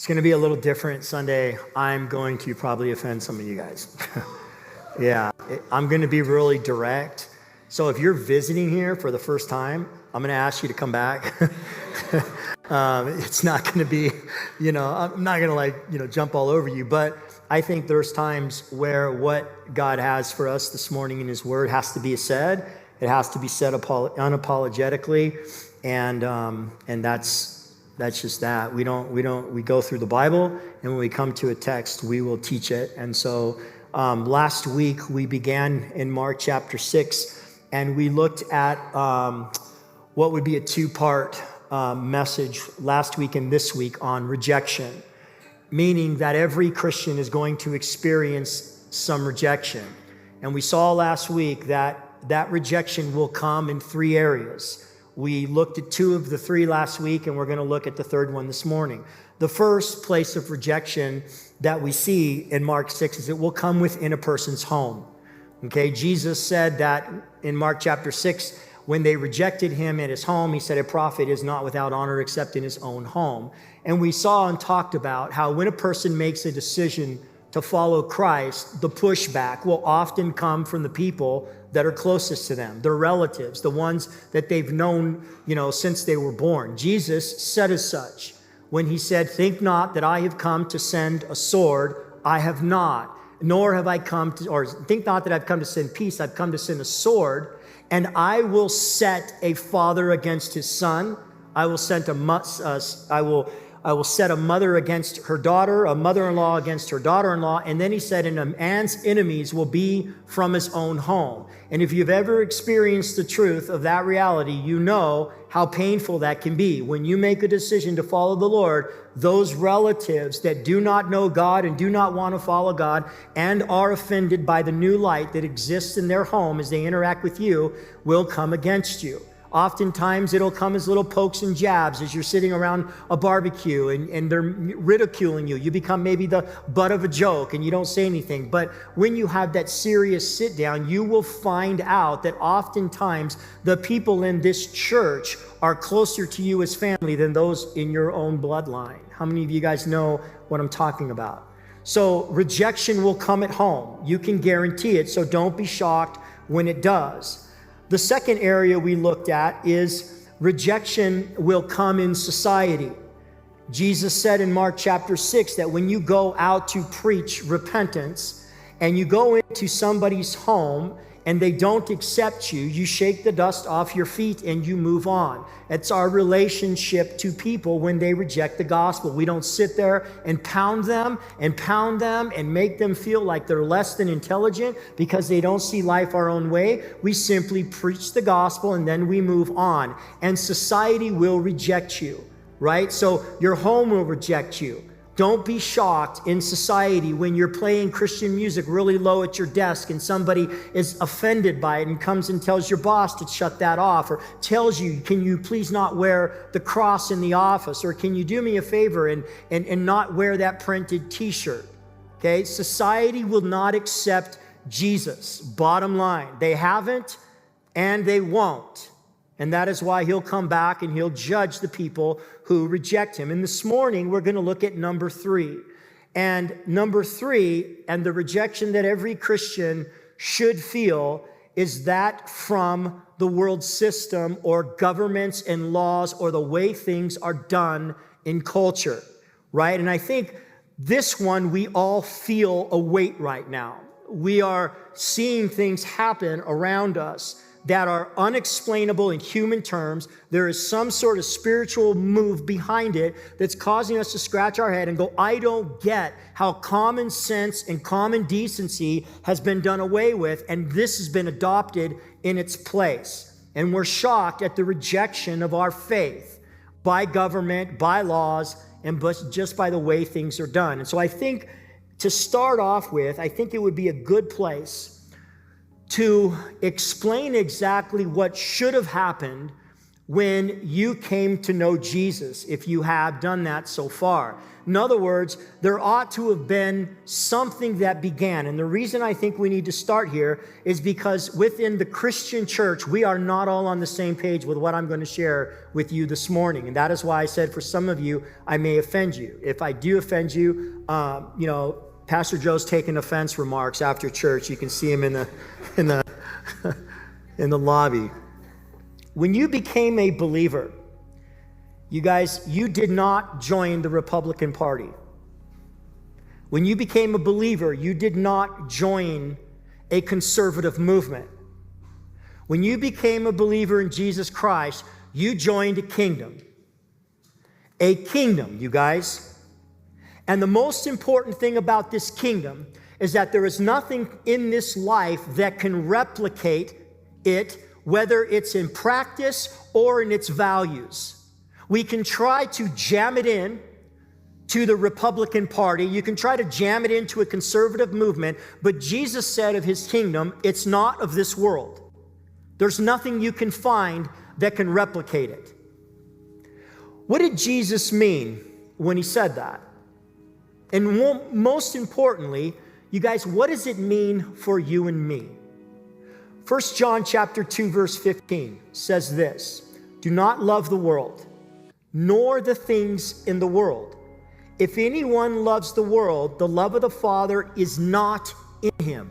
It's going to be a little different Sunday. I'm going to probably offend some of you guys. I'm going to be really direct. So if you're visiting here for the first time, I'm going to ask you to come back. It's not going to be, I'm not going to jump all over you. But I think there's times where what God has for us this morning in His Word has to be said. It has to be said unapologetically, and that's just that. We go through the Bible, and when we come to a text, we will teach it. And so last week we began in Mark chapter 6, and we looked at what would be a two-part message last week and this week on rejection, meaning that every Christian is going to experience some rejection. And we saw last week that rejection will come in three areas. We looked at two of the three last week, and we're going to look at the third one this morning. The first place of rejection that we see in Mark 6 is it will come within a person's home. Okay, Jesus said that in Mark chapter 6, when they rejected him at his home, he said, a prophet is not without honor except in his own home. And we saw and talked about how when a person makes a decision to follow Christ, the pushback will often come from the people that are closest to them, their relatives, the ones that they've known, since they were born. Jesus said as such when he said, think not that I have come to send a sword. I have not, nor have I come to, or think not that I've come to send peace. I've come to send a sword, and I will set a father against his son. I will set a mother against her daughter, a mother-in-law against her daughter-in-law. And then he said, and a man's enemies will be from his own home. And if you've ever experienced the truth of that reality, you know how painful that can be. When you make a decision to follow the Lord, those relatives that do not know God and do not want to follow God and are offended by the new light that exists in their home as they interact with you will come against you. Oftentimes, it'll come as little pokes and jabs as you're sitting around a barbecue and they're ridiculing you. You become maybe the butt of a joke and you don't say anything. But when you have that serious sit down, you will find out that oftentimes the people in this church are closer to you as family than those in your own bloodline. How many of you guys know what I'm talking about? So rejection will come at home. You can guarantee it, so don't be shocked when it does. The second area we looked at is rejection will come in society. Jesus said in Mark chapter 6 that when you go out to preach repentance and you go into somebody's home and they don't accept you, you shake the dust off your feet and you move on. It's our relationship to people when they reject the gospel. We don't sit there and pound them and make them feel like they're less than intelligent because they don't see life our own way. We simply preach the gospel and then we move on. And society will reject you, right? So your home will reject you. Don't be shocked in society when you're playing Christian music really low at your desk and somebody is offended by it and comes and tells your boss to shut that off, or tells you, can you please not wear the cross in the office, or can you do me a favor and not wear that printed t-shirt? Okay, society will not accept Jesus. Bottom line, they haven't and they won't. And that is why he'll come back and he'll judge the people who reject him. And this morning, we're going to look at number 3. And number 3, and the rejection that every Christian should feel, is that from the world system or governments and laws or the way things are done in culture, right? And I think this one, we all feel a weight right now. We are seeing things happen around us that are unexplainable in human terms. There is some sort of spiritual move behind it that's causing us to scratch our head and go, I don't get how common sense and common decency has been done away with, and this has been adopted in its place. And we're shocked at the rejection of our faith by government, by laws, and just by the way things are done. And so I think to start off with, I think it would be a good place to explain exactly what should have happened when you came to know Jesus, if you have done that so far. In other words, there ought to have been something that began. And the reason I think we need to start here is because within the Christian church, we are not all on the same page with what I'm going to share with you this morning. And that is why I said for some of you, I may offend you. If I do offend you, Pastor Joe's taking offense remarks after church. You can see him in the lobby. When you became a believer, you guys, you did not join the Republican Party. When you became a believer, you did not join a conservative movement. When you became a believer in Jesus Christ, you joined a kingdom. A kingdom, you guys. And the most important thing about this kingdom is that there is nothing in this life that can replicate it, whether it's in practice or in its values. We can try to jam it in to the Republican Party. You can try to jam it into a conservative movement, but Jesus said of his kingdom, it's not of this world. There's nothing you can find that can replicate it. What did Jesus mean when he said that? And most importantly, you guys, what does it mean for you and me? 1 John chapter 2, verse 15 says this, do not love the world, nor the things in the world. If anyone loves the world, the love of the Father is not in him.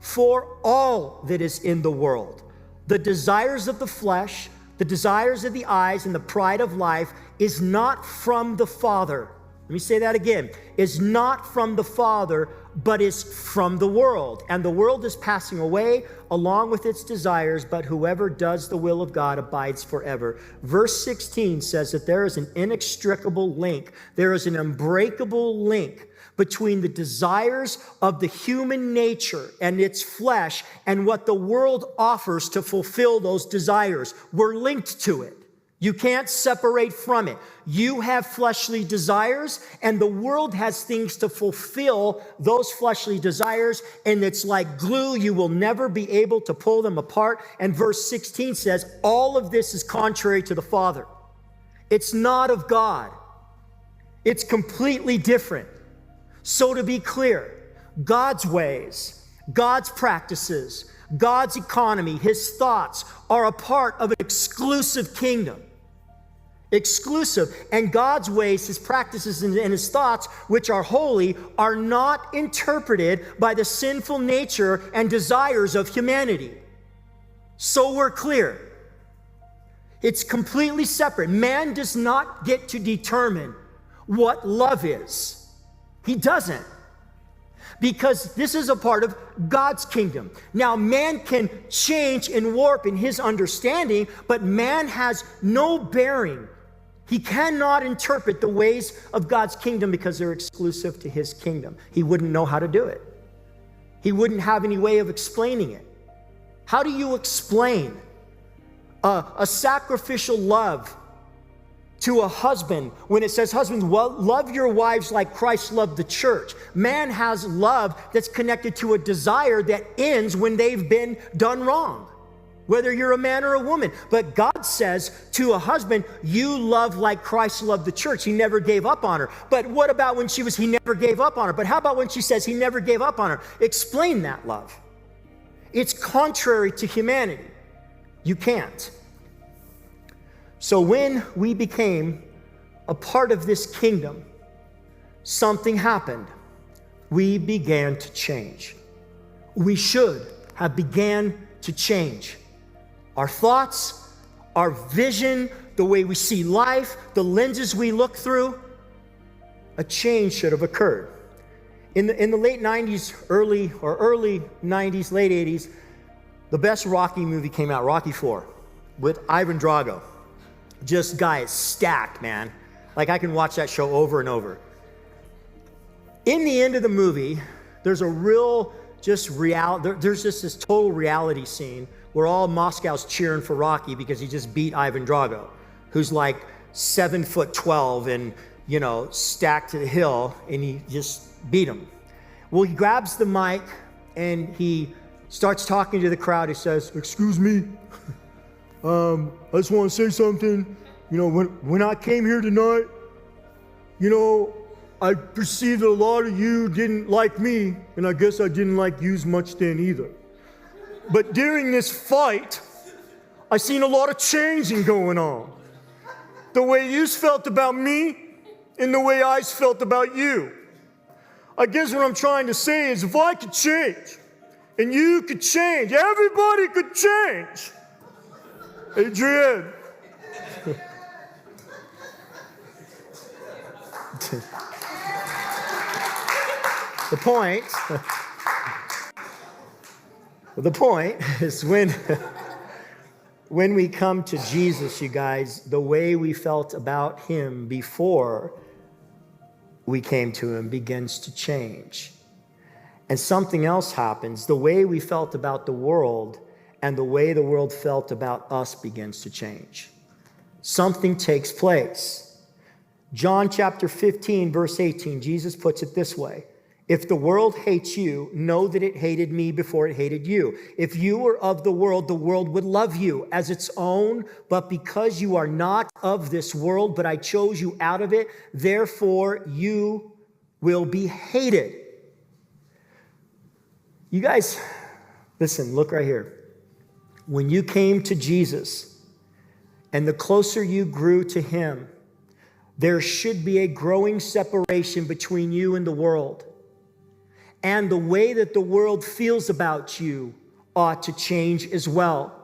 For all that is in the world, the desires of the flesh, the desires of the eyes, and the pride of life is not from the Father. Let me say that again. Is not from the Father, but is from the world. And the world is passing away along with its desires, but whoever does the will of God abides forever. Verse 16 says that there is an inextricable link. There is an unbreakable link between the desires of the human nature and its flesh and what the world offers to fulfill those desires. We're linked to it. You can't separate from it. You have fleshly desires, and the world has things to fulfill those fleshly desires, and it's like glue. You will never be able to pull them apart. And verse 16 says, all of this is contrary to the Father. It's not of God. It's completely different. So to be clear, God's ways, God's practices, God's economy, his thoughts are a part of an exclusive kingdom. Exclusive. And God's ways, his practices, and his thoughts, which are holy, are not interpreted by the sinful nature and desires of humanity. So we're clear. It's completely separate. Man does not get to determine what love is. He doesn't. Because this is a part of God's kingdom. Now, man can change and warp in his understanding, but man has no bearing. He cannot interpret the ways of God's kingdom because they're exclusive to his kingdom. He wouldn't know how to do it. He wouldn't have any way of explaining it. How do you explain a sacrificial love to a husband when it says, husbands, love your wives like Christ loved the church? Man has love that's connected to a desire that ends when they've been done wrong, whether you're a man or a woman. But God says to a husband, you love like Christ loved the church. He never gave up on her. But what about when he never gave up on her? But how about when she says he never gave up on her? Explain that love. It's contrary to humanity. You can't. So when we became a part of this kingdom, something happened. We began to change. We should have began to change. Our thoughts, our vision, the way we see life, the lenses we look through, a change should have occurred. In the late 90s, early 90s, late 80s, the best Rocky movie came out, Rocky IV, with Ivan Drago. Just guy is stacked, man. Like I can watch that show over and over. In the end of the movie, there's a real there's just this total reality scene where all Moscow's cheering for Rocky because he just beat Ivan Drago, who's like 7'12" and, stacked to the hill, and he just beat him. Well, he grabs the mic and he starts talking to the crowd. He says, excuse me, I just want to say something. When I came here tonight, I perceived that a lot of you didn't like me, and I guess I didn't like yous much then either. But during this fight, I seen a lot of changing going on. The way yous felt about me and the way I felt about you. I guess what I'm trying to say is if I could change, and you could change, everybody could change. Adrienne. The point is when we come to Jesus, you guys, the way we felt about him before we came to him begins to change. And something else happens. The way we felt about the world and the way the world felt about us begins to change. Something takes place. John chapter 15, verse 18, Jesus puts it this way. If the world hates you, know that it hated me before it hated you. If you were of the world would love you as its own. But because you are not of this world, but I chose you out of it, therefore you will be hated. You guys, listen, look right here. When you came to Jesus, and the closer you grew to him, there should be a growing separation between you and the world. And the way that the world feels about you ought to change as well.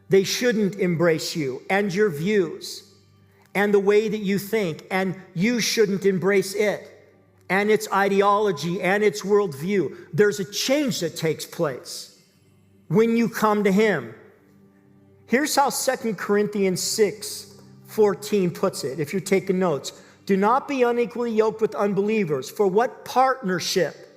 They shouldn't embrace you and your views and the way that you think, and you shouldn't embrace it and its ideology and its worldview. There's a change that takes place when you come to him. Here's how 2 Corinthians 6:14 puts it, if you're taking notes. Do not be unequally yoked with unbelievers. For what partnership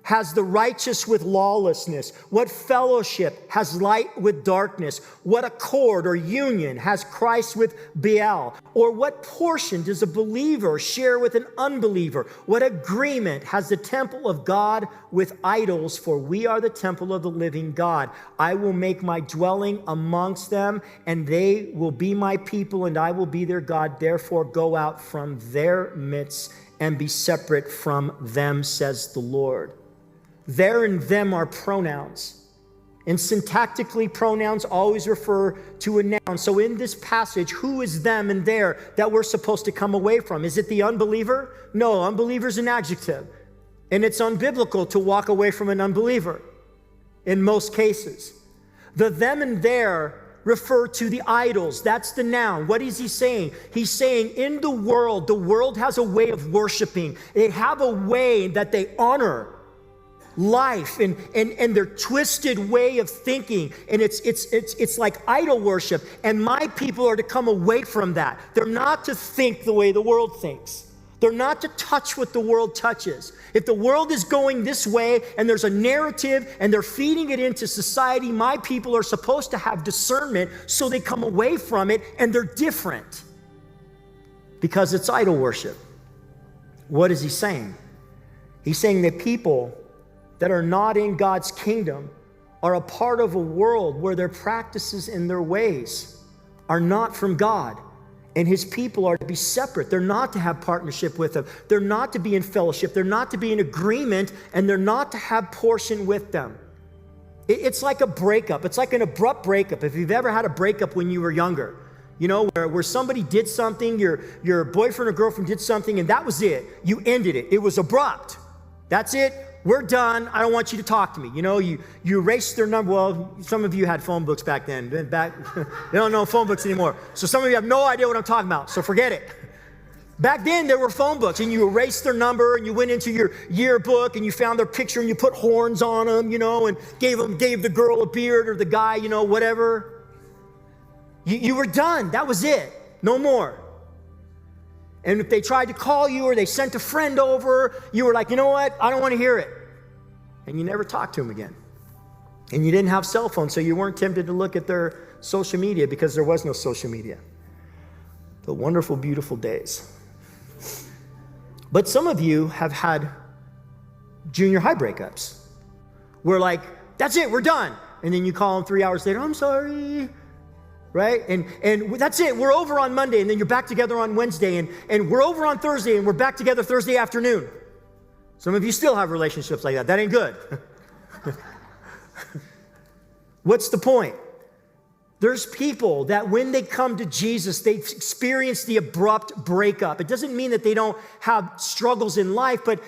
has the righteous with lawlessness? What fellowship has light with darkness? What accord or union has Christ with Baal? Or what portion does a believer share with an unbeliever? What agreement has the temple of God with idols? For we are the temple of the living God. I will make my dwelling amongst them, and they will be my people, and I will be their God. Therefore go out from their midst and be separate from them, says the Lord. There and them are pronouns. And syntactically, pronouns always refer to a noun. So in this passage, who is them and there that we're supposed to come away from? Is it the unbeliever? No, unbeliever is an adjective. And it's unbiblical to walk away from an unbeliever in most cases. The them and there refer to the idols. That's the noun. What is he saying? He's saying in the world has a way of worshiping. They have a way that they honor life and their twisted way of thinking, and it's like idol worship. And my people are to come away from that. They're not to think the way the world thinks. They're not to touch what the world touches. If the world is going this way and there's a narrative and they're feeding it into society, my people are supposed to have discernment so they come away from it and they're different because it's idol worship. What is he saying? He's saying that people that are not in God's kingdom are a part of a world where their practices and their ways are not from God. And his people are to be separate. They're not to have partnership with him. They're not to be in fellowship. They're not to be in agreement, and they're not to have portion with them. It's like a breakup. It's like an abrupt breakup. If you've ever had a breakup when you were younger, you know, where somebody did something, your boyfriend or girlfriend did something, and that was it. You ended it. It was abrupt. That's it. We're done. I don't want you to talk to me. You know, you erased their number. Well, some of you had phone books back then. They don't know phone books anymore. So some of you have no idea what I'm talking about. So forget it. Back then, there were phone books, and you erased their number, and you went into your yearbook, and you found their picture, and you put horns on them, you know, and gave the girl a beard or the guy, you know, whatever. You were done. That was it. No more. And if they tried to call you or they sent a friend over, you were like, you know what? I don't want to hear it. And you never talked to them again. And you didn't have cell phones, so you weren't tempted to look at their social media because there was no social media. The wonderful, beautiful days. But some of you have had junior high breakups. We're like, that's it, we're done. And then you call them 3 hours later, I'm sorry. right? And that's it. We're over on Monday, and then you're back together on Wednesday, and we're over on Thursday, and we're back together Thursday afternoon. Some of you still have relationships like that. That ain't good. What's the point? There's people that when they come to Jesus, they experience the abrupt breakup. It doesn't mean that they don't have struggles in life, but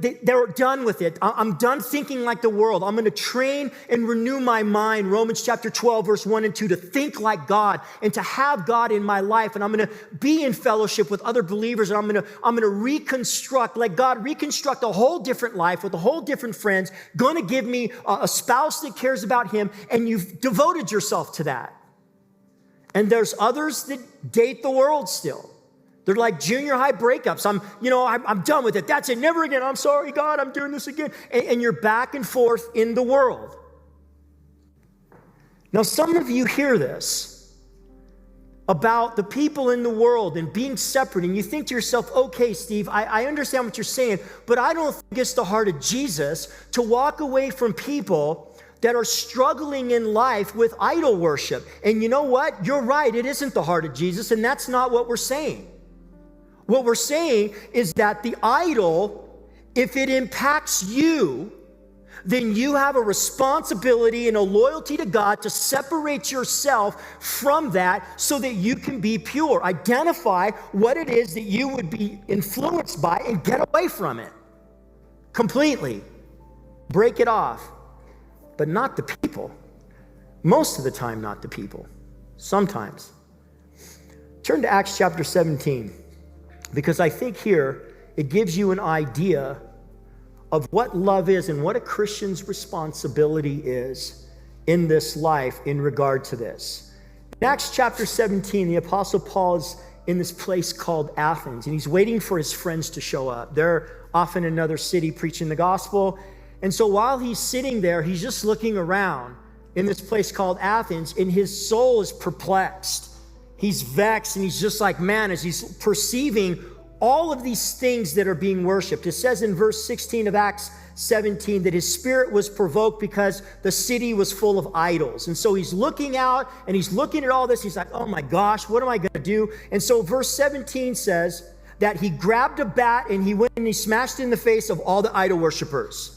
they're done with it. I'm done thinking like the world. I'm going to train and renew my mind, Romans chapter 12, verse 1 and 2, to think like God and to have God in my life. And I'm going to be in fellowship with other believers, and I'm going to reconstruct, let God reconstruct a whole different life with a whole different friends, going to give me a spouse that cares about him, and you've devoted yourself to that. And there's others that date the world still. They're like junior high breakups. I'm done with it. That's it. Never again. I'm sorry, God, I'm doing this again. And you're back and forth in the world. Now, some of you hear this about the people in the world and being separate, and you think to yourself, okay, Steve, I understand what you're saying, but I don't think it's the heart of Jesus to walk away from people that are struggling in life with idol worship. And you know what? You're right. It isn't the heart of Jesus, and that's not what we're saying. What we're saying is that the idol, if it impacts you, then you have a responsibility and a loyalty to God to separate yourself from that so that you can be pure. Identify what it is that you would be influenced by and get away from it completely. Break it off. But not the people. Most of the time, not the people. Sometimes. Turn to Acts chapter 17, because I think here it gives you an idea of what love is and what a Christian's responsibility is in this life in regard to this. In Acts chapter 17, the Apostle Paul is in this place called Athens, and he's waiting for his friends to show up. They're off in another city preaching the gospel. And so while he's sitting there, he's just looking around in this place called Athens, and his soul is perplexed. He's vexed, and he's just like, man, as he's perceiving all of these things that are being worshiped. It says in verse 16 of Acts 17 that his spirit was provoked because the city was full of idols. And so he's looking out, and he's looking at all this. He's like, oh my gosh, what am I going to do? And so verse 17 says that he grabbed a bat, and he went and he smashed it in the face of all the idol worshipers.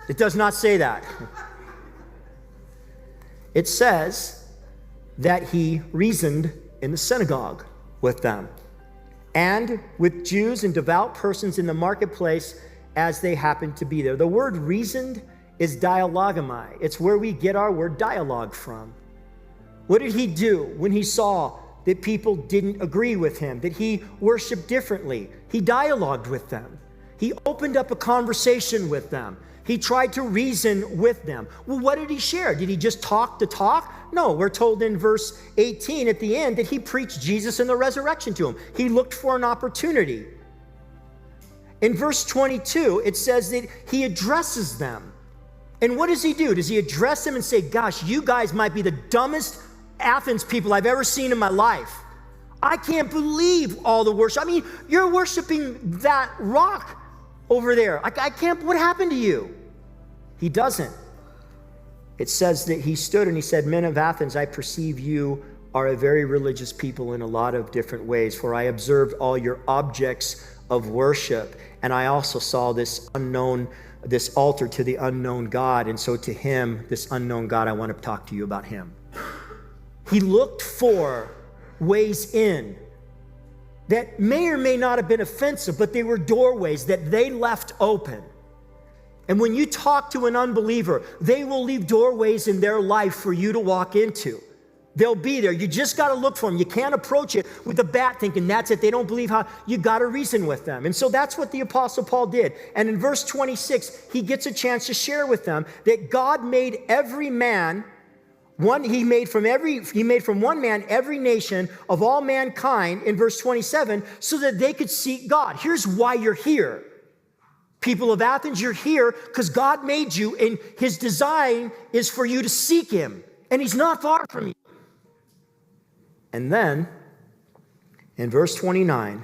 It does not say that. It says that he reasoned in the synagogue with them and with Jews and devout persons in the marketplace as they happened to be there. The word reasoned is dialogomai. It's where we get our word dialogue from. What did he do when he saw that people didn't agree with him, that he worshiped differently? He dialogued with them. He opened up a conversation with them. He tried to reason with them. Well, what did he share? Did he just talk the talk? No, we're told in verse 18 at the end that he preached Jesus and the resurrection to them. He looked for an opportunity. In verse 22, it says that he addresses them. And what does he do? Does he address them and say, gosh, you guys might be the dumbest Athens people I've ever seen in my life. I can't believe all the worship. I mean, you're worshiping that rock over there. I can't, what happened to you? He doesn't. It says that he stood and he said, men of Athens, I perceive you are a very religious people in a lot of different ways, for I observed all your objects of worship, and I also saw this altar to the unknown God, and so to him, this unknown God, I want to talk to you about him. He looked for ways in that may or may not have been offensive, but they were doorways that they left open. And when you talk to an unbeliever, they will leave doorways in their life for you to walk into. They'll be there. You just got to look for them. You can't approach it with a bat thinking that's it. They don't believe how. You got to reason with them. And so that's what the Apostle Paul did. And in verse 26, he gets a chance to share with them that God made every man He made from one man every nation of all mankind in verse 27 so that they could seek God. Here's why you're here. People of Athens, you're here because God made you, and his design is for you to seek him. And he's not far from you. And then in verse 29,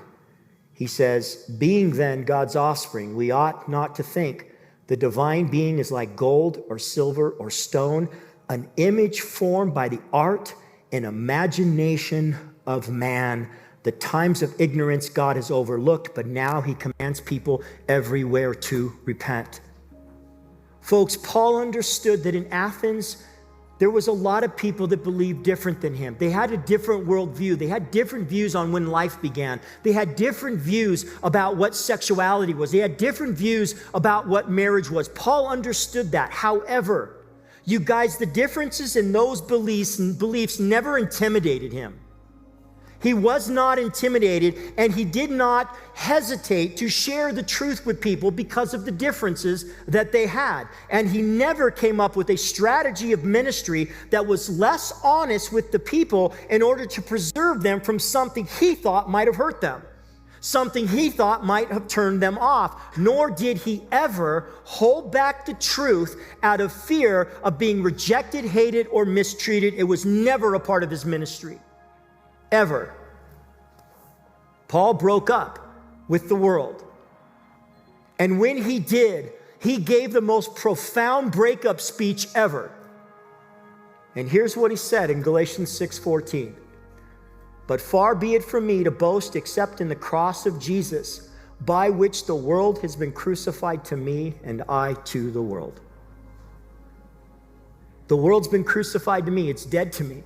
he says, being then God's offspring, we ought not to think the divine being is like gold or silver or stone, an image formed by the art an imagination of man. The times of ignorance God has overlooked, but now he commands people everywhere to repent. Folks, Paul understood that in Athens, there was a lot of people that believed different than him. They had a different worldview. They had different views on when life began. They had different views about what sexuality was. They had different views about what marriage was. Paul understood that. However, you guys, the differences in those beliefs never intimidated him. He was not intimidated, and he did not hesitate to share the truth with people because of the differences that they had. And he never came up with a strategy of ministry that was less honest with the people in order to preserve them from something he thought might have hurt them, something he thought might have turned them off. Nor did he ever hold back the truth out of fear of being rejected, hated, or mistreated. It was never a part of his ministry. Ever. Paul broke up with the world. And when he did, he gave the most profound breakup speech ever. And here's what he said in Galatians 6:14. But far be it from me to boast except in the cross of Jesus, by which the world has been crucified to me and I to the world. The world's been crucified to me. It's dead to me.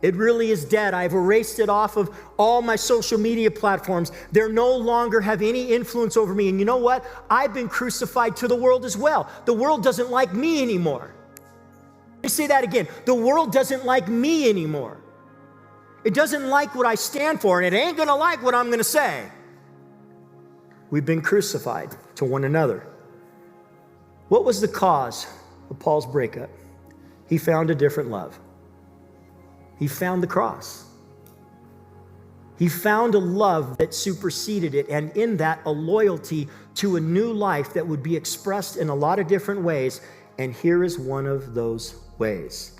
It really is dead. I've erased it off of all my social media platforms. They no longer have any influence over me. And you know what? I've been crucified to the world as well. The world doesn't like me anymore. Let me say that again. The world doesn't like me anymore. It doesn't like what I stand for, and it ain't going to like what I'm going to say. We've been crucified to one another. What was the cause of Paul's breakup? He found a different love. He found the cross. He found a love that superseded it, and in that, a loyalty to a new life that would be expressed in a lot of different ways. And here is one of those ways.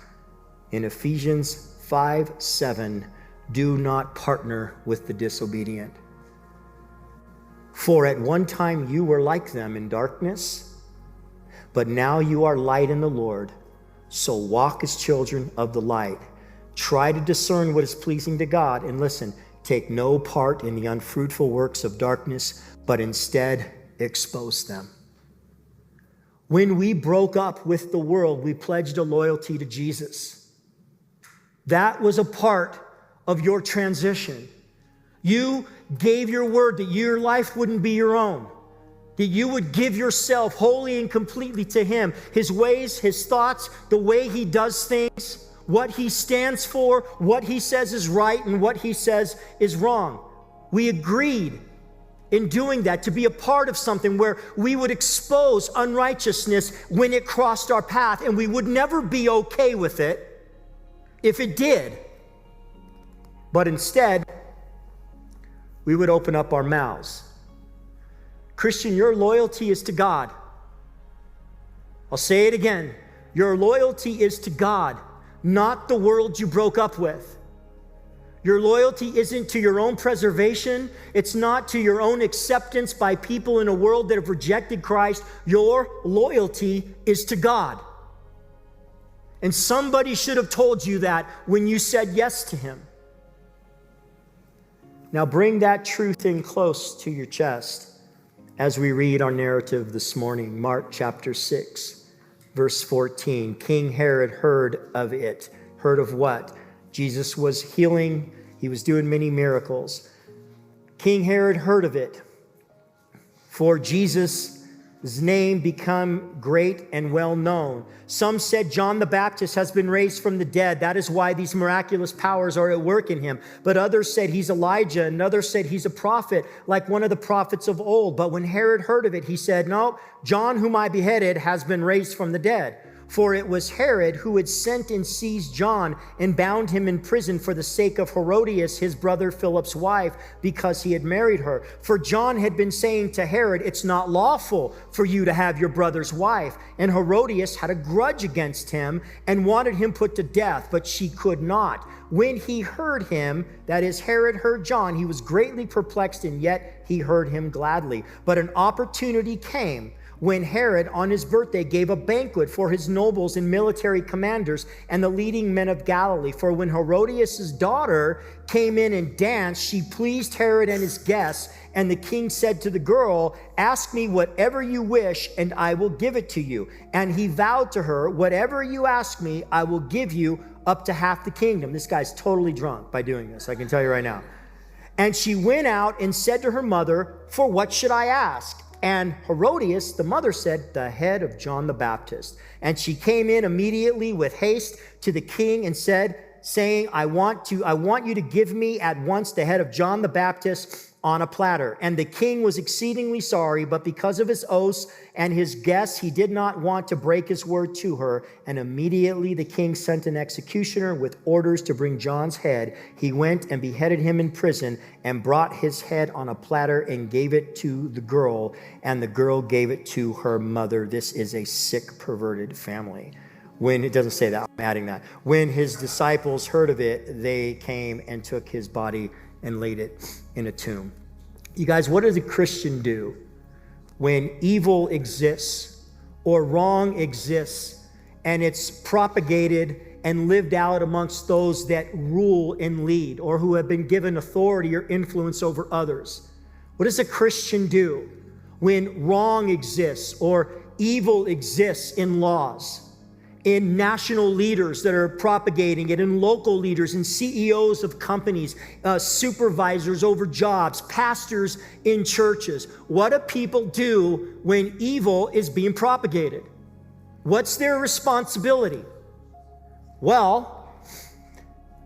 In Ephesians 5:7, do not partner with the disobedient. For at one time you were like them in darkness, but now you are light in the Lord. So walk as children of the light. Try to discern what is pleasing to God, and listen, take no part in the unfruitful works of darkness, but instead expose them. When we broke up with the world, we pledged a loyalty to Jesus. That was a part of your transition. You gave your word that your life wouldn't be your own, that you would give yourself wholly and completely to him, his ways, his thoughts, the way he does things, what he stands for, what he says is right, and what he says is wrong. We agreed in doing that to be a part of something where we would expose unrighteousness when it crossed our path, and we would never be okay with it if it did. But instead, we would open up our mouths. Christian, your loyalty is to God. I'll say it again. Your loyalty is to God, not the world you broke up with. Your loyalty isn't to your own preservation. It's not to your own acceptance by people in a world that have rejected Christ. Your loyalty is to God. And somebody should have told you that when you said yes to him. Now bring that truth in close to your chest as we read our narrative this morning. Mark chapter 6. Verse 14, King Herod heard of it. Heard of what? Jesus was healing. He was doing many miracles. King Herod heard of it. For Jesus' name become great and well known. Some said John the Baptist has been raised from the dead. That is why these miraculous powers are at work in him. But others said he's Elijah, and others said he's a prophet, like one of the prophets of old. But when Herod heard of it, he said, no, John, whom I beheaded, has been raised from the dead. For it was Herod who had sent and seized John and bound him in prison for the sake of Herodias, his brother Philip's wife, because he had married her. For John had been saying to Herod, it's not lawful for you to have your brother's wife. And Herodias had a grudge against him and wanted him put to death, but she could not. When he heard him, that is, Herod heard John, he was greatly perplexed, and yet he heard him gladly. But an opportunity came when Herod, on his birthday, gave a banquet for his nobles and military commanders and the leading men of Galilee. For when Herodias' daughter came in and danced, she pleased Herod and his guests. And the king said to the girl, ask me whatever you wish, and I will give it to you. And he vowed to her, whatever you ask me, I will give you up to half the kingdom. This guy's totally drunk by doing this, I can tell you right now. And she went out and said to her mother, for what should I ask? And Herodias, the mother, said, the head of John the Baptist. And she came in immediately with haste to the king and said, saying, I want you to give me at once the head of John the Baptist on a platter. And the king was exceedingly sorry, but because of his oaths and his guests, he did not want to break his word to her. And immediately the king sent an executioner with orders to bring John's head. He went and beheaded him in prison and brought his head on a platter and gave it to the girl. And the girl gave it to her mother. This is a sick, perverted family. When it doesn't say that, I'm adding that. When his disciples heard of it, they came and took his body and laid it in a tomb. You guys, what does a Christian do when evil exists or wrong exists and it's propagated and lived out amongst those that rule and lead or who have been given authority or influence over others? What does a Christian do when wrong exists or evil exists in laws, in national leaders that are propagating it, in local leaders, in CEOs of companies, supervisors over jobs, pastors in churches? What do people do when evil is being propagated? What's their responsibility? Well,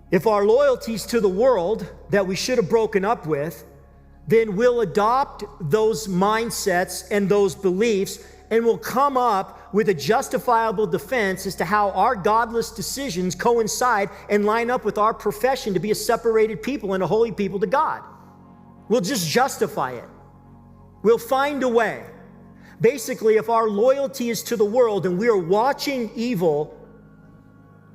if our loyalty's to the world that we should have broken up with, then we'll adopt those mindsets and those beliefs, and we'll come up with a justifiable defense as to how our godless decisions coincide and line up with our profession to be a separated people and a holy people to God. We'll just justify it. We'll find a way. Basically, if our loyalty is to the world and we are watching evil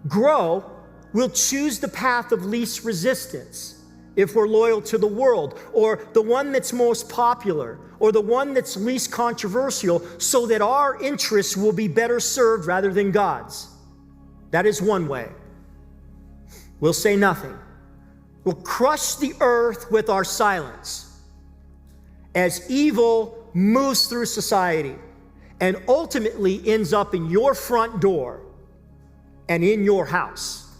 grow, we'll choose the path of least resistance. If we're loyal to the world, or the one that's most popular, or the one that's least controversial, so that our interests will be better served rather than God's. That is one way. We'll say nothing. We'll crush the earth with our silence as evil moves through society and ultimately ends up in your front door and in your house.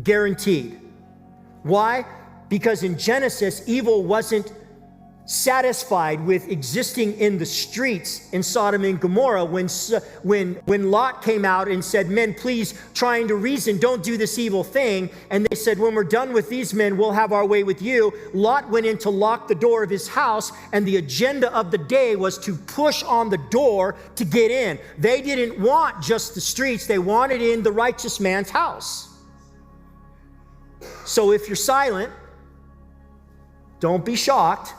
Guaranteed. Why? Because in Genesis, evil wasn't satisfied with existing in the streets in Sodom and Gomorrah when Lot came out and said, men, please, trying to reason, don't do this evil thing. And they said, when we're done with these men, we'll have our way with you. Lot went in to lock the door of his house, and the agenda of the day was to push on the door to get in. They didn't want just the streets. They wanted in the righteous man's house. So if you're silent, don't be shocked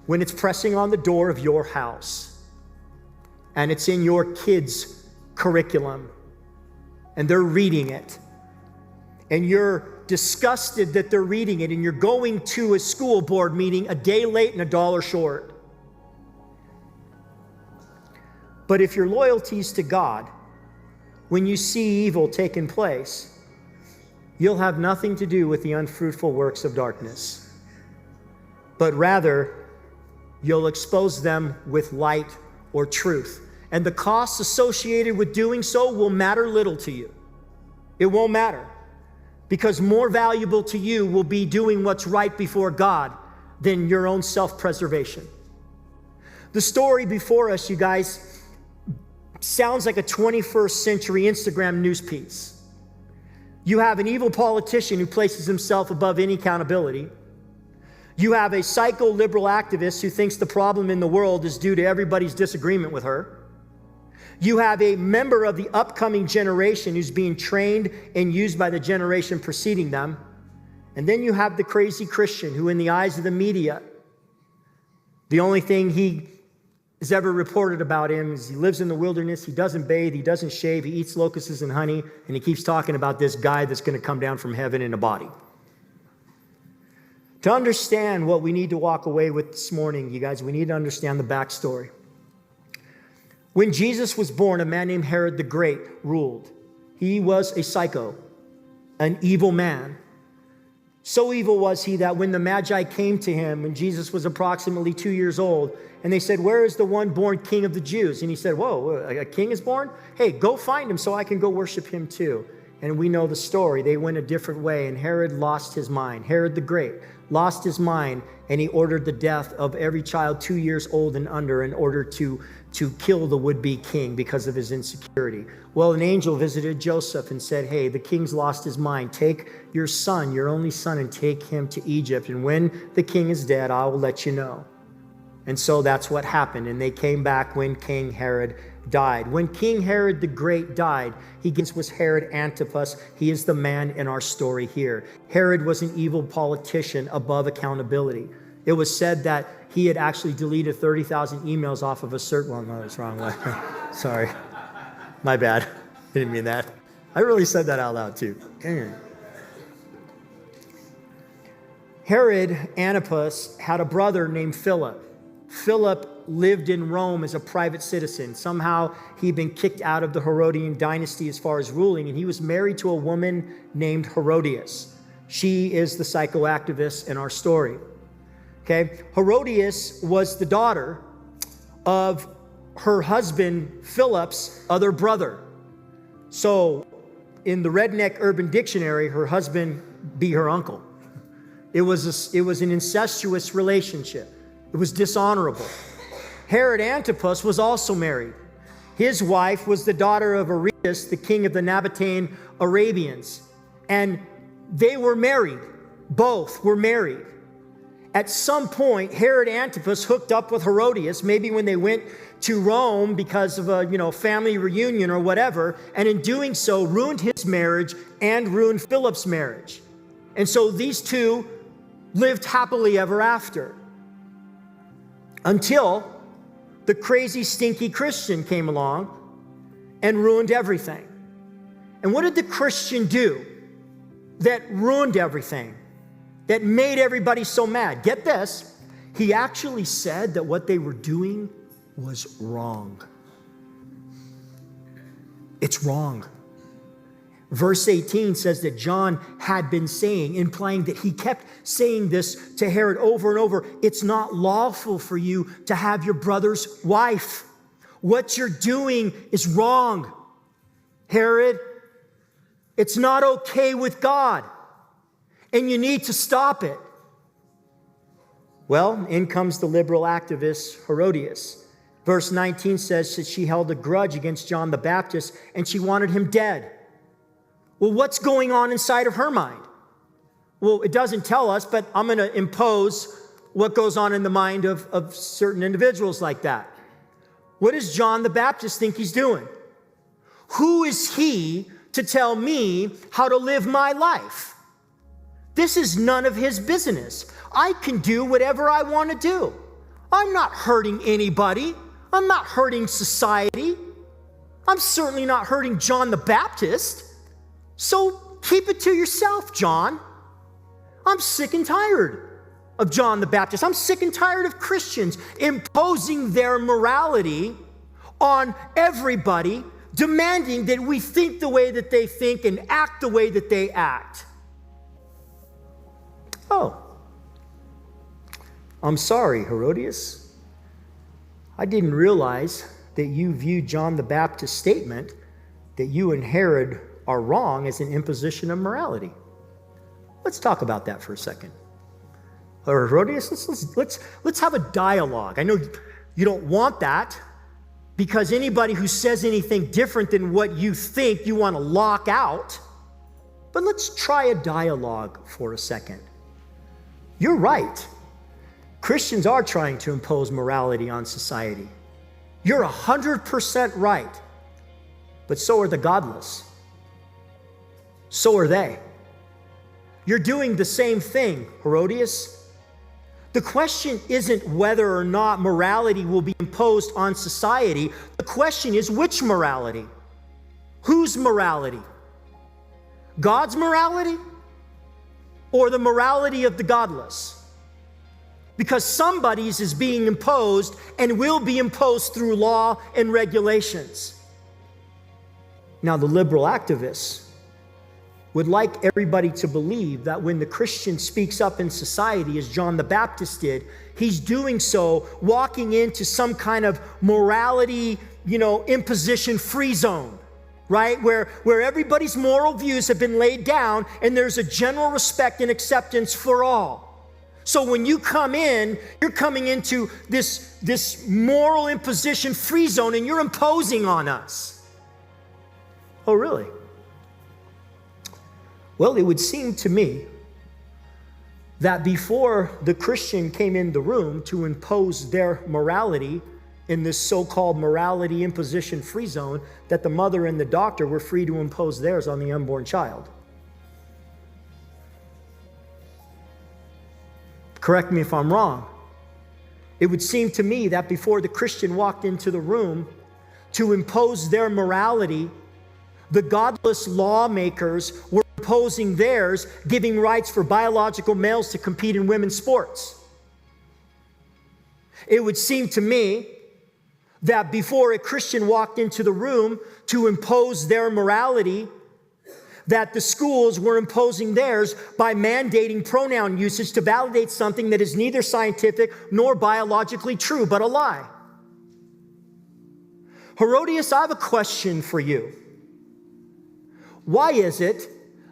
when it's pressing on the door of your house and it's in your kids' curriculum and they're reading it and you're disgusted that they're reading it and you're going to a school board meeting a day late and $1 short. But if your loyalty is to God, when you see evil taking place, you'll have nothing to do with the unfruitful works of darkness, but rather you'll expose them with light or truth. And the costs associated with doing so will matter little to you. It won't matter, because more valuable to you will be doing what's right before God than your own self-preservation. The story before us, you guys, sounds like a 21st century Instagram news piece. You have an evil politician who places himself above any accountability. You have a psycho-liberal activist who thinks the problem in the world is due to everybody's disagreement with her. You have a member of the upcoming generation who's being trained and used by the generation preceding them. And then you have the crazy Christian who, in the eyes of the media, the only thing he has ever reported about him is he lives in the wilderness, he doesn't bathe, he doesn't shave, he eats locusts and honey, and he keeps talking about this guy that's going to come down from heaven in a body. To understand what we need to walk away with this morning, you guys, we need to understand the backstory. When Jesus was born, a man named Herod the Great ruled. He was a psycho, an evil man. So evil was he that when the Magi came to him, when Jesus was approximately 2 years old, and they said, "Where is the one born King of the Jews?" And he said, "Whoa, a king is born? Hey, go find him so I can go worship him too." And we know the story. They went a different way, and Herod lost his mind. Herod the Great lost his mind, and he ordered the death of every child 2 years old and under in order to kill the would-be king because of his insecurity. Well, an angel visited Joseph and said, "Hey, the king's lost his mind. Take your son, your only son, and take him to Egypt. And when the king is dead, I will let you know." And so that's what happened. And they came back when King Herod died. When King Herod the Great died, he was Herod Antipas. He is the man in our story here. Herod was an evil politician above accountability. It was said that he had actually deleted 30,000 emails off of a certain one. No, that's wrong way. Sorry. My bad. Didn't mean that. I really said that out loud too. Herod Antipas had a brother named Philip. Philip lived in Rome as a private citizen. Somehow he'd been kicked out of the Herodian dynasty as far as ruling, and he was married to a woman named Herodias. She is the psychoactivist in our story. Okay, Herodias was the daughter of her husband Philip's other brother. So in the Redneck Urban Dictionary, her husband be her uncle. It was an incestuous relationship. It was dishonorable. Herod Antipas was also married. His wife was the daughter of Aretas, the king of the Nabatean Arabians. And they were married. Both were married. At some point, Herod Antipas hooked up with Herodias, maybe when they went to Rome because of a family reunion or whatever, and in doing so, ruined his marriage and ruined Philip's marriage. And so these two lived happily ever after. Until the crazy, stinky Christian came along and ruined everything. And what did the Christian do that ruined everything, that made everybody so mad? Get this. He actually said that what they were doing was wrong. It's wrong. Verse 18 says that John had been saying, implying that he kept saying this to Herod over and over, "It's not lawful for you to have your brother's wife. What you're doing is wrong, Herod. It's not okay with God, and you need to stop it." Well, in comes the liberal activist Herodias. Verse 19 says that she held a grudge against John the Baptist, and she wanted him dead. Well, what's going on inside of her mind? Well, it doesn't tell us, but I'm going to impose what goes on in the mind of certain individuals like that. What does John the Baptist think he's doing? Who is he to tell me how to live my life? This is none of his business. I can do whatever I want to do. I'm not hurting anybody. I'm not hurting society. I'm certainly not hurting John the Baptist. So keep it to yourself, John. I'm sick and tired of John the Baptist. I'm sick and tired of Christians imposing their morality on everybody, demanding that we think the way that they think and act the way that they act. Oh, I'm sorry, Herodias. I didn't realize that you viewed John the Baptist's statement that you and Herod are wrong as an imposition of morality. Let's talk about that for a second. Or Herodias, let's have a dialogue. I know you don't want that because anybody who says anything different than what you think, you want to lock out. But let's try a dialogue for a second. You're right. Christians are trying to impose morality on society. You're 100% right. But so are the godless. So are they. You're doing the same thing, Herodias. The question isn't whether or not morality will be imposed on society. The question is which morality? Whose morality? God's morality or the morality of the godless? because somebody's is being imposed and will be imposed through law and regulations. Now, the liberal activists would like everybody to believe that when the Christian speaks up in society, as John the Baptist did, he's doing so walking into some kind of morality, imposition free zone, right? Where everybody's moral views have been laid down and there's a general respect and acceptance for all. So when you come in, you're coming into this moral imposition free zone and you're imposing on us. Oh, really? Well, it would seem to me that before the Christian came in the room to impose their morality in this so-called morality imposition free zone, that the mother and the doctor were free to impose theirs on the unborn child. Correct me if I'm wrong. It would seem to me that before the Christian walked into the room to impose their morality, the godless lawmakers were imposing theirs, giving rights for biological males to compete in women's sports. It would seem to me that before a Christian walked into the room to impose their morality, that the schools were imposing theirs by mandating pronoun usage to validate something that is neither scientific nor biologically true, but a lie. Herodias, I have a question for you. Why is it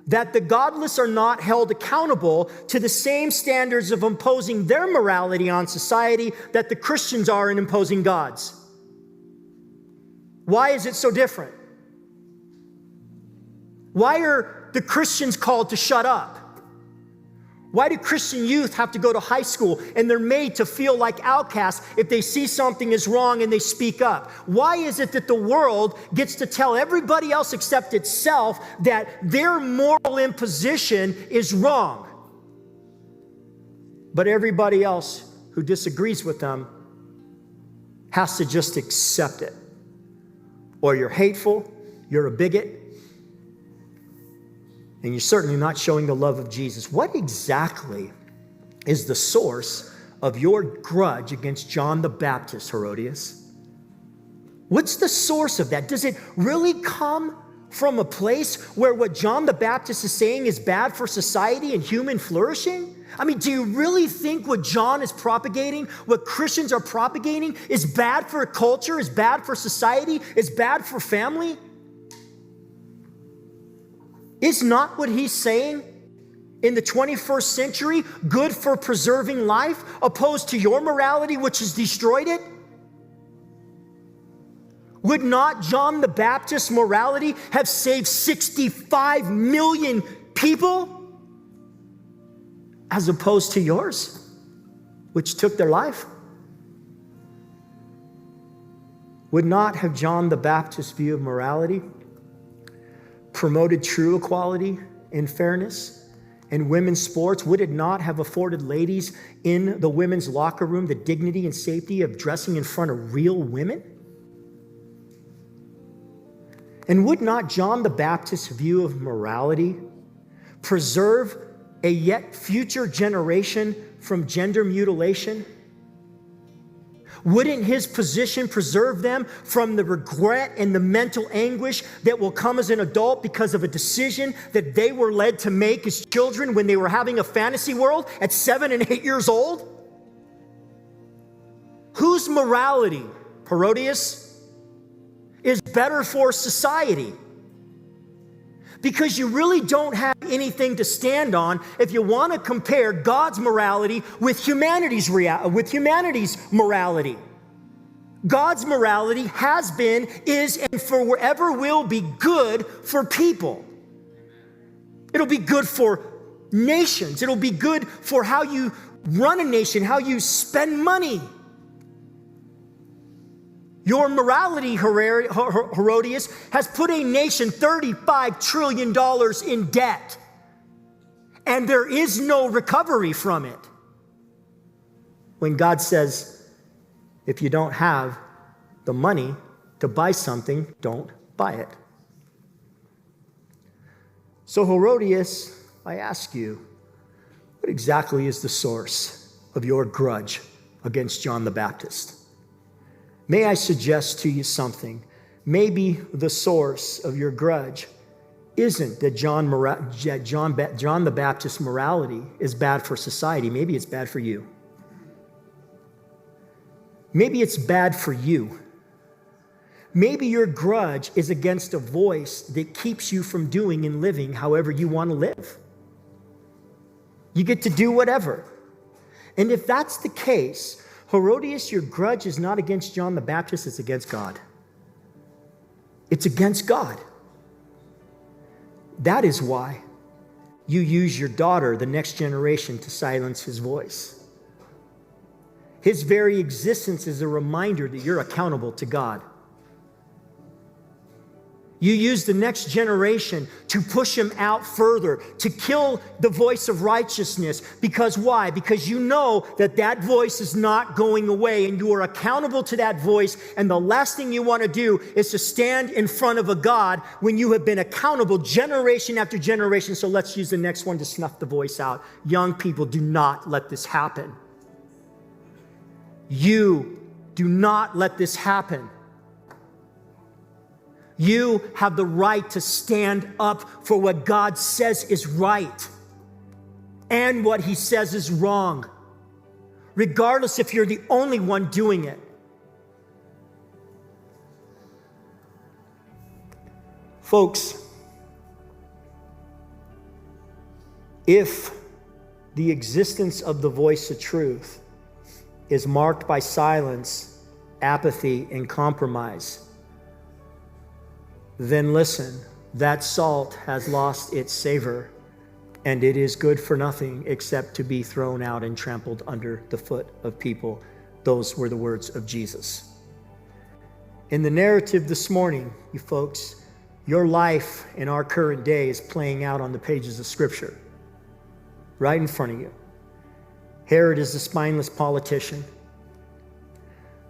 that the godless are not held accountable to the same standards of imposing their morality on society that the Christians are in imposing God's? Why is it so different? Why are the Christians called to shut up? Why do Christian youth have to go to high school and they're made to feel like outcasts if they see something is wrong and they speak up? Why is it that the world gets to tell everybody else except itself that their moral imposition is wrong? But everybody else who disagrees with them has to just accept it. Or you're hateful, you're a bigot, and you're certainly not showing the love of Jesus. What exactly is the source of your grudge against John the Baptist, Herodias? What's the source of that? Does it really come from a place where what John the Baptist is saying is bad for society and human flourishing? I mean, do you really think what John is propagating, what Christians are propagating, is bad for culture, is bad for society, is bad for family? Is not what he's saying in the 21st century good for preserving life, opposed to your morality, which has destroyed it? Would not John the Baptist's morality have saved 65 million people as opposed to yours, which took their life? Would not have John the Baptist's view of morality promoted true equality and fairness in women's sports? Would it not have afforded ladies in the women's locker room the dignity and safety of dressing in front of real women? And would not John the Baptist's view of morality preserve a yet future generation from gender mutilation? Wouldn't his position preserve them from the regret and the mental anguish that will come as an adult because of a decision that they were led to make as children when they were having a fantasy world at 7 and 8 years old? Whose morality, Herodias, is better for society? Because you really don't have anything to stand on if you want to compare God's morality with humanity's morality. God's morality has been, is, and forever will be good for people. It'll be good for nations. It'll be good for how you run a nation, how you spend money. Your morality, Herodias, has put a nation $35 trillion in debt, and there is no recovery from it. When God says, if you don't have the money to buy something, don't buy it. So, Herodias, I ask you, what exactly is the source of your grudge against John the Baptist. May I suggest to you something? Maybe the source of your grudge isn't that John the Baptist's morality is bad for society. Maybe it's bad for you. Maybe it's bad for you. Maybe your grudge is against a voice that keeps you from doing and living however you want to live. You get to do whatever. And if that's the case, Herodias, your grudge is not against John the Baptist, it's against God. It's against God. That is why you use your daughter, the next generation, to silence his voice. His very existence is a reminder that you're accountable to God. You use the next generation to push him out further, to kill the voice of righteousness. Because why? Because you know that that voice is not going away and you are accountable to that voice. And the last thing you want to do is to stand in front of a God when you have been accountable generation after generation. So let's use the next one to snuff the voice out. Young people, do not let this happen. You do not let this happen. You have the right to stand up for what God says is right and what he says is wrong, regardless if you're the only one doing it. Folks, if the existence of the voice of truth is marked by silence, apathy, and compromise, then listen, that salt has lost its savor, and it is good for nothing except to be thrown out and trampled under the foot of people. Those were the words of Jesus. In the narrative this morning, you folks, your life in our current day is playing out on the pages of Scripture, right in front of you. Herod is the spineless politician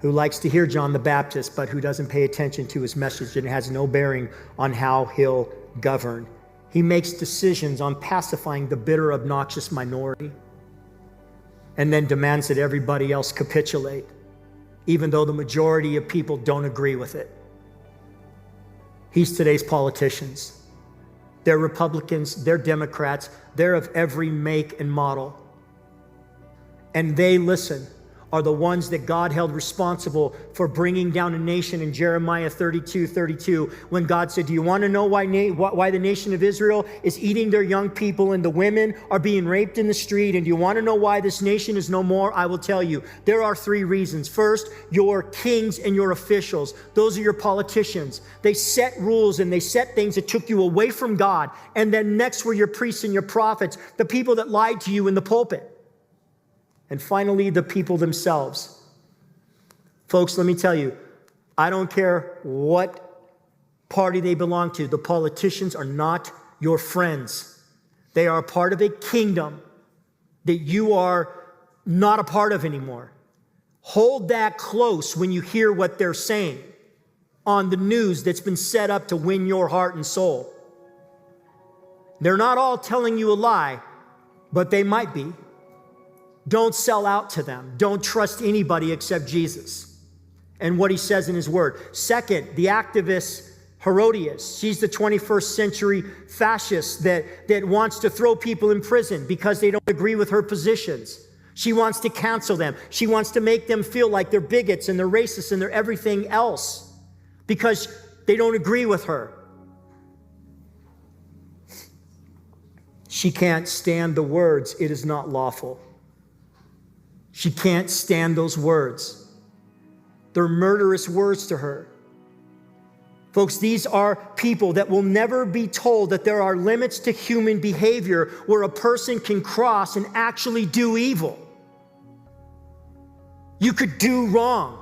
who likes to hear John the Baptist, but who doesn't pay attention to his message and has no bearing on how he'll govern. He makes decisions on pacifying the bitter, obnoxious minority and then demands that everybody else capitulate, even though the majority of people don't agree with it. He's today's politicians. They're Republicans, they're Democrats, they're of every make and model. And they, listen, are the ones that God held responsible for bringing down a nation in Jeremiah 32:32, when God said, do you want to know why the nation of Israel is eating their young people and the women are being raped in the street? And do you want to know why this nation is no more? I will tell you. There are 3 reasons. First, your kings and your officials. Those are your politicians. They set rules and they set things that took you away from God. And then next were your priests and your prophets, the people that lied to you in the pulpit. And finally, the people themselves. Folks, let me tell you, I don't care what party they belong to. The politicians are not your friends. They are a part of a kingdom that you are not a part of anymore. Hold that close when you hear what they're saying on the news that's been set up to win your heart and soul. They're not all telling you a lie, but they might be. Don't sell out to them. Don't trust anybody except Jesus and what he says in his word. Second, the activist Herodias. She's the 21st century fascist that wants to throw people in prison because they don't agree with her positions. She wants to cancel them. She wants to make them feel like they're bigots and they're racists and they're everything else because they don't agree with her. She can't stand the words, "It is not lawful." She can't stand those words. They're murderous words to her. Folks, these are people that will never be told that there are limits to human behavior where a person can cross and actually do evil. You could do wrong.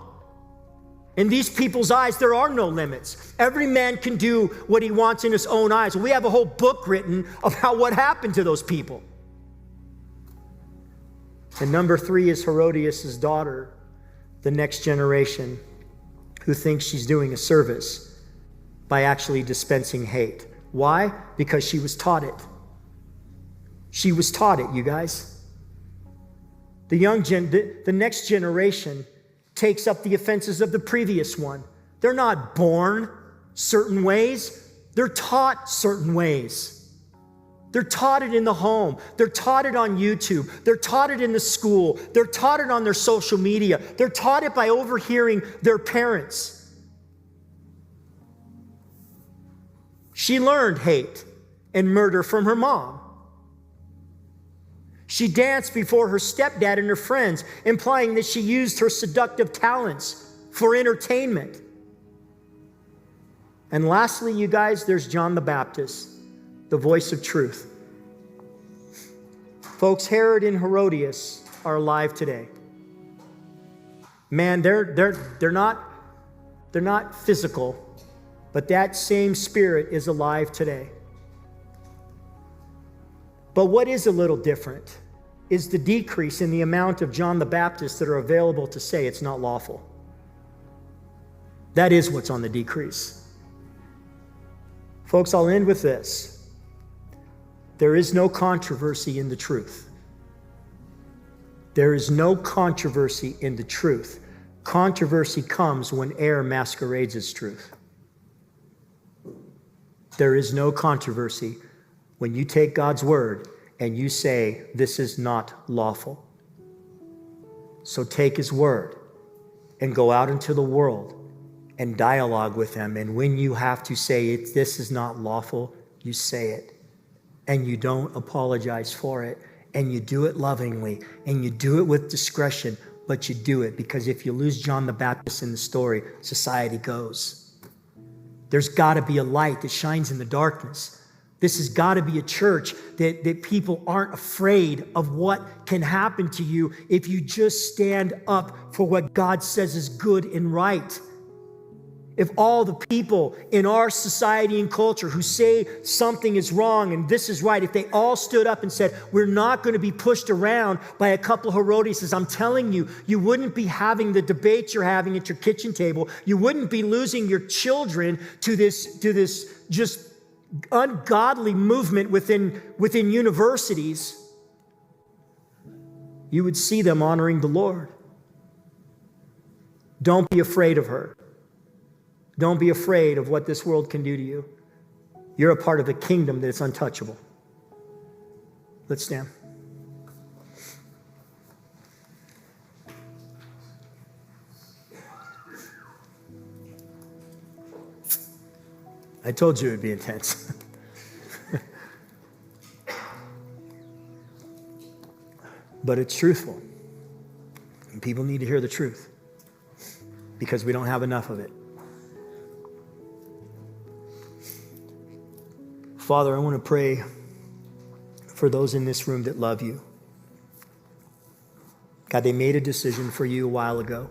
In these people's eyes, there are no limits. Every man can do what he wants in his own eyes. We have a whole book written about what happened to those people. And number 3 is Herodias' daughter, the next generation, who thinks she's doing a service by actually dispensing hate. Why? Because she was taught it. She was taught it, you guys. The next generation takes up the offenses of the previous one. They're not born certain ways. They're taught certain ways. They're taught it in the home. They're taught it on YouTube. They're taught it in the school. They're taught it on their social media. They're taught it by overhearing their parents. She learned hate and murder from her mom. She danced before her stepdad and her friends, implying that she used her seductive talents for entertainment. And lastly, you guys, there's John the Baptist, the voice of truth. Folks, Herod and Herodias are alive today. Man, they're not physical, but that same spirit is alive today. But what is a little different is the decrease in the amount of John the Baptist that are available to say it's not lawful. That is what's on the decrease. Folks, I'll end with this. There is no controversy in the truth. There is no controversy in the truth. Controversy comes when error masquerades as truth. There is no controversy when you take God's word and you say, this is not lawful. So take his word and go out into the world and dialogue with them. And when you have to say this is not lawful, you say it. And you don't apologize for it. And you do it lovingly. And you do it with discretion. But you do it because if you lose John the Baptist in the story, society goes. There's got to be a light that shines in the darkness. This has got to be a church that people aren't afraid of what can happen to you if you just stand up for what God says is good and right. If all the people in our society and culture who say something is wrong and this is right, if they all stood up and said, we're not going to be pushed around by a couple of Herodias, I'm telling you, you wouldn't be having the debates you're having at your kitchen table. You wouldn't be losing your children to this just ungodly movement within universities. You would see them honoring the Lord. Don't be afraid of her. Don't be afraid of what this world can do to you. You're a part of a kingdom that is untouchable. Let's stand. I told you it would be intense. But it's truthful. And people need to hear the truth because we don't have enough of it. Father, I want to pray for those in this room that love you. God, they made a decision for you a while ago.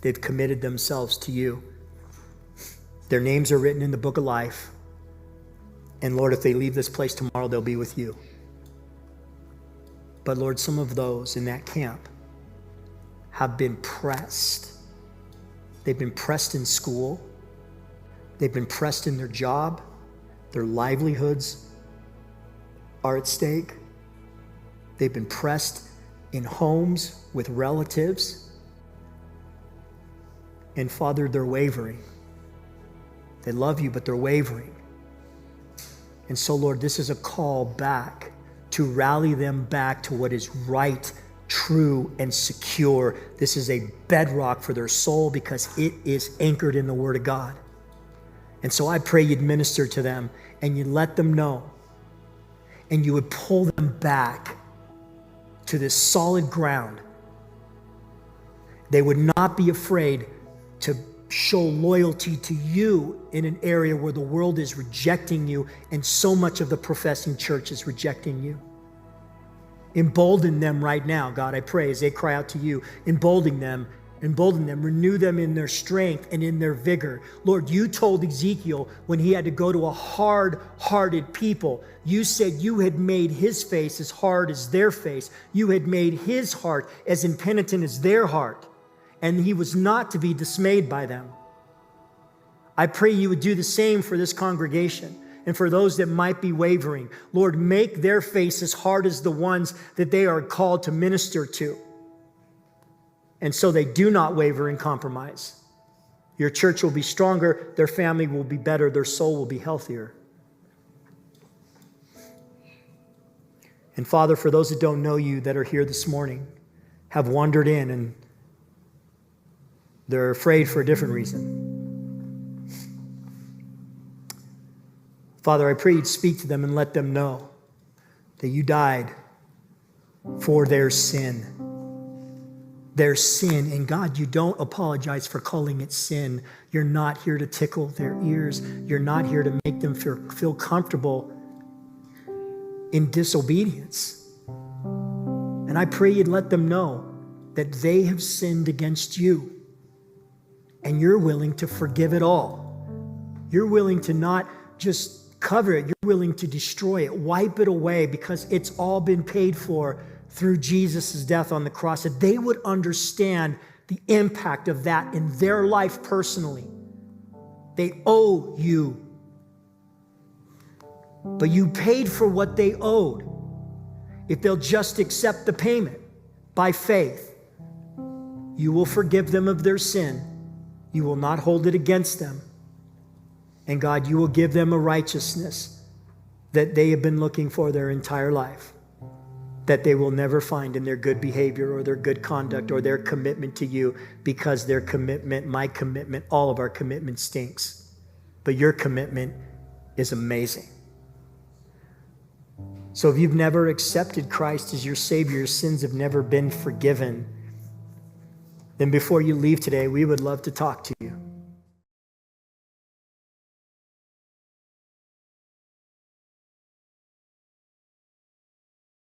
They've committed themselves to you. Their names are written in the book of life. And Lord, if they leave this place tomorrow, they'll be with you. But Lord, some of those in that camp have been pressed. They've been pressed in school. They've been pressed in their job. Their livelihoods are at stake. They've been pressed in homes with relatives. And Father, they're wavering. They love you, but they're wavering. And so, Lord, this is a call back to rally them back to what is right, true, and secure. This is a bedrock for their soul because it is anchored in the Word of God. And so I pray you'd minister to them and you'd let them know and you would pull them back to this solid ground. They would not be afraid to show loyalty to you in an area where the world is rejecting you and so much of the professing church is rejecting you. Embolden them right now, God, I pray, as they cry out to you, embolden them, renew them in their strength and in their vigor. Lord, you told Ezekiel when he had to go to a hard-hearted people, you said you had made his face as hard as their face. You had made his heart as impenitent as their heart, and he was not to be dismayed by them. I pray you would do the same for this congregation. And for those that might be wavering, Lord, make their faces as hard as the ones that they are called to minister to. And so they do not waver and compromise. Your church will be stronger, their family will be better, their soul will be healthier. And Father, for those that don't know you that are here this morning, have wandered in and they're afraid for a different reason. Father, I pray you'd speak to them and let them know that you died for their sin. Their sin. And God, you don't apologize for calling it sin. You're not here to tickle their ears. You're not here to make them feel comfortable in disobedience. And I pray you'd let them know that they have sinned against you. And you're willing to forgive it all. You're willing to not just cover it. You're willing to destroy it, wipe it away, because it's all been paid for through Jesus' death on the cross. That they would understand the impact of that in their life personally. They owe you. But you paid for what they owed. If they'll just accept the payment by faith, you will forgive them of their sin. You will not hold it against them. And God, you will give them a righteousness that they have been looking for their entire life, that they will never find in their good behavior or their good conduct or their commitment to you, because their commitment, my commitment, all of our commitment stinks. But your commitment is amazing. So if you've never accepted Christ as your Savior, your sins have never been forgiven, then before you leave today, we would love to talk to you.